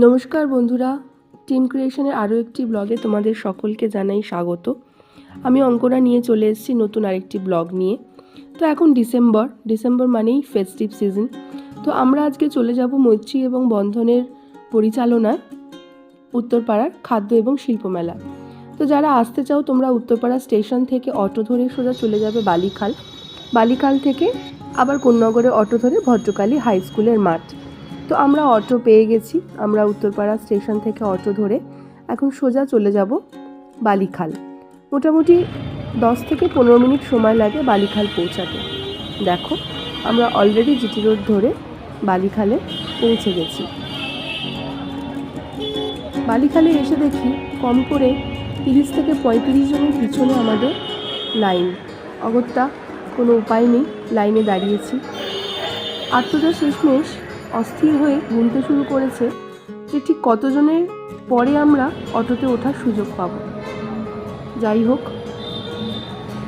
নমস্কার বন্ধুরা, টিম ক্রিয়েশনের আরও একটি ব্লগে তোমাদের সকলকে জানাই স্বাগত। আমি অঙ্কনা নিয়ে চলে এসেছি নতুন আরেকটি ব্লগ নিয়ে। তো এখন ডিসেম্বর মানেই ফেস্টিভ সিজন। তো আমরা আজকে চলে যাব মৈত্রী এবং বন্ধনের পরিচালনায় উত্তরপাড়ার খাদ্য এবং শিল্প মেলা। তো যারা আসতে চাও তোমরা উত্তরপাড়া স্টেশন থেকে অটো ধরে সোজা চলে যাবে বালিখাল থেকে আবার কোন্নগরে অটো ধরে ভদ্রকালী হাই স্কুলের মাঠ। তো আমরা অটো পেয়ে গেছি। আমরা উত্তরপাড়া স্টেশন থেকে অটো ধরে এখন সোজা চলে যাব বালিখাল। মোটামুটি 10 থেকে 15 মিনিট সময় লাগে বালিখাল পৌঁছাতে। দেখো, আমরা অলরেডি জিটি রোড ধরে বালিখালে পৌঁছে গেছি। বালিখালে এসে দেখি কম করে 30 থেকে 35 জনের পিছনে আমাদের লাইন। অগত্যা কোনো উপায় নেই, লাইনে দাঁড়িয়েছি। আত্মজা শেষমেশ অস্থির হয়ে গুনতে শুরু করেছে যে ঠিক কতজনের পরে আমরা অটোতে ওঠার সুযোগ পাব। যাই হোক,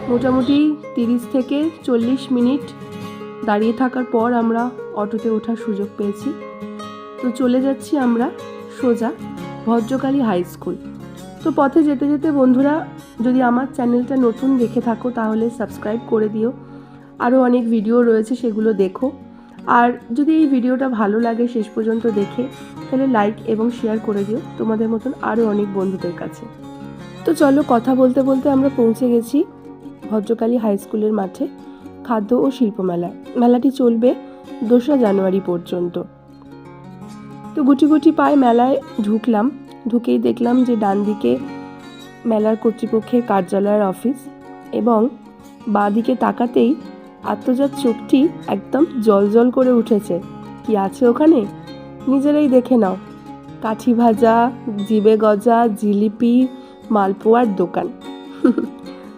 মোটামুটি 30 থেকে 40 মিনিট দাঁড়িয়ে থাকার পর আমরা অটোতে ওঠার সুযোগ পেয়েছি। তো চলে যাচ্ছি আমরা সোজা ভদ্রকালী হাই স্কুল। তো পথে যেতে যেতে বন্ধুরা, যদি আমার চ্যানেলটা নতুন দেখে থাকো তাহলে সাবস্ক্রাইব করে দিও। আরও অনেক ভিডিও রয়েছে, সেগুলো দেখো। আর যদি এই ভিডিওটা ভালো লাগে শেষ পর্যন্ত দেখে, তাহলে লাইক এবং শেয়ার করে দিও তোমাদের মতন আরও অনেক বন্ধুদের কাছে। তো চলো, কথা বলতে বলতে আমরা পৌঁছে গেছি ভদ্রকালী হাই স্কুলের মাঠে খাদ্য ও শিল্প মেলা। মেলাটি চলবে 2রা জানুয়ারি পর্যন্ত। তো গুটি গুটি পায়ে মেলায় ঢুকলাম। ঢুকেই দেখলাম যে ডান দিকে মেলার কর্তৃপক্ষের কার্যালয়ের অফিস এবং বাঁ দিকে তাকাতেই আত্মজাত চোখটি একদম জল করে উঠেছে। কি আছে ওখানে নিজেরাই দেখে নাও। কাঠি ভাজা, জিবে গজা, জিলিপি, মালপোয়ার দোকান।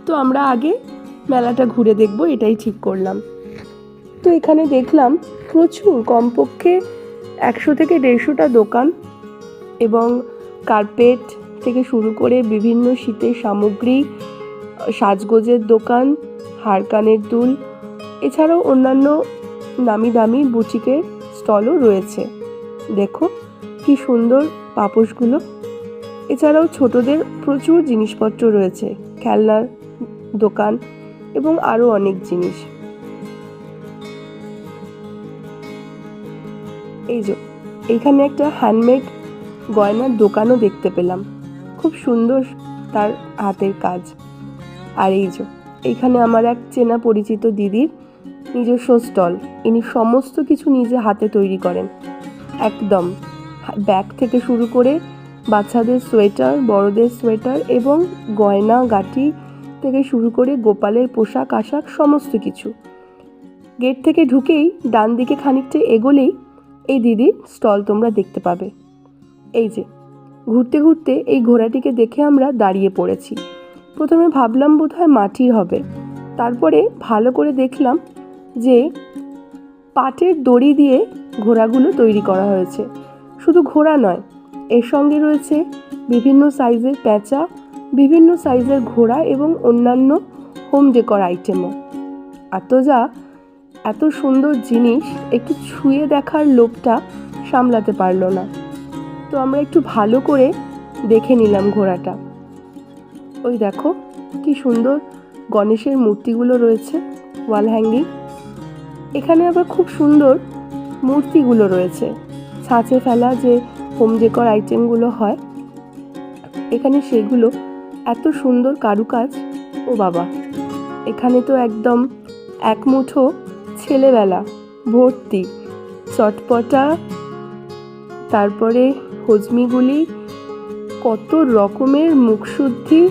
তো আমরা আগে মেলাটা ঘুরে দেখব, এটাই ঠিক করলাম। তো এখানে দেখলাম প্রচুর, কমপক্ষে 100 থেকে 150টা দোকান এবং কার্পেট থেকে শুরু করে বিভিন্ন শীতের সামগ্রী, সাজগোজের দোকান, হারকানের দুল, এছাড়াও অন্যান্য নামি দামি বুটিকের স্টলও রয়েছে। দেখো কি সুন্দর পাপোশগুলো। এছাড়াও ছোটদের প্রচুর জিনিসপত্র রয়েছে, খেলনার দোকান এবং আরও অনেক জিনিস। এই যে এইখানে একটা হ্যান্ডমেড গয়নার দোকানও দেখতে পেলাম, খুব সুন্দর তার হাতের কাজ। আর এই যে এইখানে আমার এক চেনা পরিচিত দিদির নিজস্ব স্টল। ইনি সমস্ত কিছু নিজে হাতে তৈরি করেন, একদম ব্যাগ থেকে শুরু করে বাচ্চাদের সোয়েটার, বড়দের সোয়েটার এবং গয়না গাটি থেকে শুরু করে গোপালের পোশাক আশাক সমস্ত কিছু। গেট থেকে ঢুকেই ডান দিকে খানিকটা এগোলেই এই দিদির স্টল তোমরা দেখতে পাবে। এই যে ঘুরতে ঘুরতে এই ঘোড়াটিকে দেখে আমরা দাঁড়িয়ে পড়েছি। প্রথমে ভাবলাম বোধহয় মাটির হবে, তারপরে ভালো করে দেখলাম যে পাটের দড়ি দিয়ে ঘোড়াগুলো তৈরি করা হয়েছে। শুধু ঘোড়া নয়, এর সঙ্গে রয়েছে বিভিন্ন সাইজের প্যাঁচা, বিভিন্ন সাইজের ঘোড়া এবং অন্যান্য হোম ডেকর আইটেমও। আত্মজা এত সুন্দর জিনিস একটু ছুঁয়ে দেখার লোভটা সামলাতে পারলো না। তো আমরা একটু ভালো করে দেখে নিলাম ঘোড়াটা। ওই দেখো কি সুন্দর গণেশের মূর্তিগুলো রয়েছে ওয়াল হ্যাঙ্গিং। এখানে আবার খুব সুন্দর মূর্তিগুলো রয়েছে, ছাঁচে ফেলা যে হোম ডেকর আইটেমগুলো হয় এখানে, সেগুলো এত সুন্দর কারুকাজ। ও বাবা, এখানে তো একদম এক মুঠো ছেলেবেলা ভর্তি। চটপটা, তারপরে হজমিগুলি, কত রকমের মুখশুদ্ধি,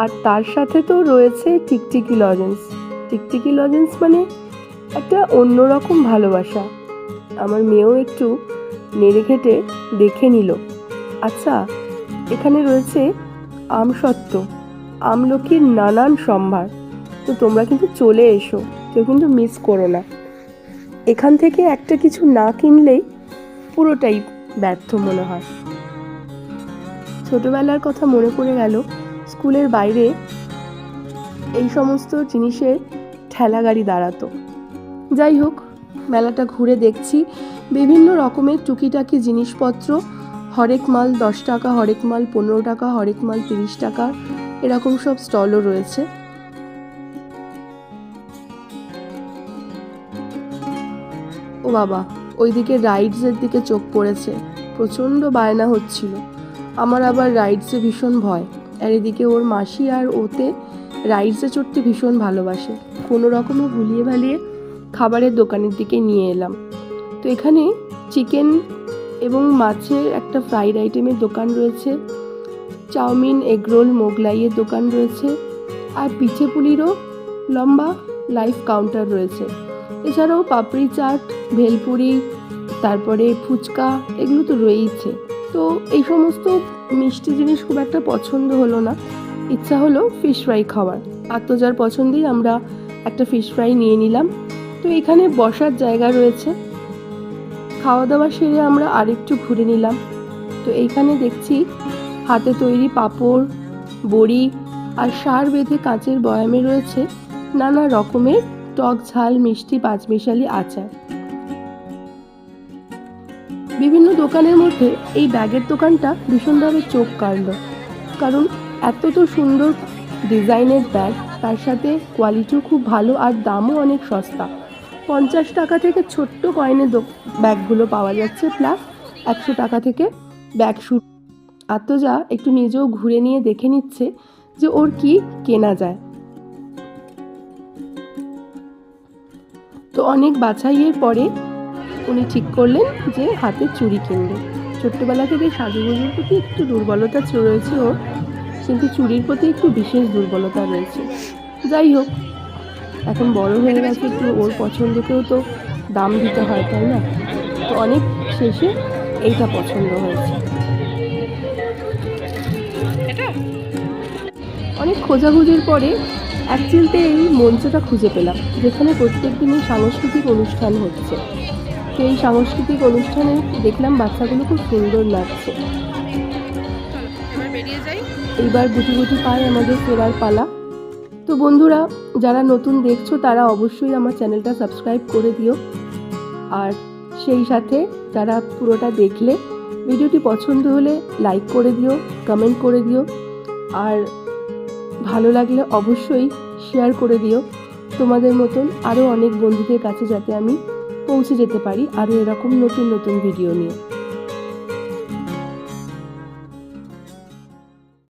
আর তার সাথে তো রয়েছে টিকটিকি লজেন্স। টিকটিকি লজেন্স মানে একটা অন্যরকম ভালোবাসা। আমার মেয়েও একটু নেড়ে ঘেটে দেখে নিল। আচ্ছা, এখানে রয়েছে আমসত্ত্ব, আমলকির নানান সম্ভার। তো তোমরা কিন্তু চলে এসো, কেউ কিন্তু মিস করো না। এখান থেকে একটা কিছু না কিনলেই পুরোটাই ব্যর্থ মনে হয়। ছোটবেলার কথা মনে পড়ে গেল, স্কুলের বাইরে এই সমস্ত জিনিসের ঠেলা গাড়ি দাঁড়াতো। যাই হোক, মেলাটা ঘুরে দেখছি বিভিন্ন রকমের টুকিটাকি জিনিসপত্র হরেক মাল 10 টাকা, হরেক মাল 15 টাকা, হরেক মাল 30 টাকা, এরকম সব স্টলও রয়েছে। ও বাবা, ওইদিকে রাইডসের দিকে চোখ পড়েছে, প্রচণ্ড বায়না হচ্ছিল। আমার আবার রাইডসে ভীষণ ভয়, আর এদিকে ওর মাসি আর ওতে রাইডসে চড়তে ভীষণ ভালোবাসে। কোনো রকমে ভুলিয়ে ভালিয়ে খাবারের দোকানের দিকে নিয়ে এলাম। তো এখানে চিকেন এবং মাছের একটা ফ্রাইড আইটেমের দোকান রয়েছে, চাউমিন, এগরোল, মোগলাইয়ের দোকান রয়েছে, আর পিঠে পুলিরও লম্বা লাইভ কাউন্টার রয়েছে। এছাড়াও পাপড়ি চাট, ভেলপুরি, তারপরে ফুচকা, এগুলো তো রয়েইছে। তো এই সমস্ত মিষ্টি জিনিস খুব একটা পছন্দ হলো না, ইচ্ছা হলো ফিশ ফ্রাই খাওয়ার। আত্মজার পছন্দেই আমরা একটা ফিশ ফ্রাই নিয়ে নিলাম। তো এখানে বসার জায়গা রয়েছে। খাওয়া দাওয়া সেরে আমরা আরেকটু ঘুরে নিলাম। তো এইখানে দেখছি হাতে তৈরি পাঁপড়, বড়ি আর সার বেঁধে কাঁচের বয়ামে রয়েছে নানা রকমের টক ঝাল মিষ্টি পাঁচমিশালি আচার। বিভিন্ন দোকানের মধ্যে এই ব্যাগের দোকানটা ভীষণভাবে চোখ কাড়ল, কারণ এত তো সুন্দর ডিজাইনের ব্যাগ, তার সাথে কোয়ালিটিও খুব ভালো আর দামও অনেক সস্তা। 50 টাকা থেকে ছোট্ট কয়েনের ব্যাগগুলো পাওয়া যাচ্ছে, প্লাস 100 টাকা থেকে ব্যাগ শুরু। আত্মজা একটু নিজেও ঘুরে নিয়ে দেখে নিচ্ছে যে ওর কি কেনা যায়। তো অনেক বাছাইয়ের পরে উনি ঠিক করলেন যে হাতে চুড়ি কিনবে। ছোট্টবেলা থেকে সাজুগুজুর প্রতি একটু দুর্বলতা রয়েছে ওর, কিন্তু চুড়ির প্রতি একটু বিশেষ দুর্বলতা রয়েছে। যাই হোক, এখন বড় হয়ে গেছে, একটু ওর পছন্দকেও তো দাম দিতে হয়, তাই না? তো অনেক শেষে এইটা পছন্দ হয়েছে। অনেক খোঁজাখুঁজির পরে একচিলতে এই মঞ্চটা খুঁজে পেলাম, যেখানে প্রত্যেক দিনই সাংস্কৃতিক অনুষ্ঠান হচ্ছে। তো এই সাংস্কৃতিক অনুষ্ঠানে দেখলাম বাচ্চাগুলো খুব সুন্দর নাচছে। এইবার গুটি গুটি পায়ে আমাদের ফেরার পালা। তো বন্ধুরা, যারা নতুন দেখছো তারা অবশ্যই আমার চ্যানেলটা সাবস্ক্রাইব করে দিও, আর সেই সাথে যারা পুরোটা দেখলে ভিডিওটি পছন্দ হলে লাইক করে দিও, কমেন্ট করে দিও, আর ভালো লাগলে অবশ্যই শেয়ার করে দিও তোমাদের মতন আরও অনেক বন্ধুদের কাছে, যাতে আমি পৌঁছে যেতে পারি আরও এরকম নতুন নতুন ভিডিও নিয়ে।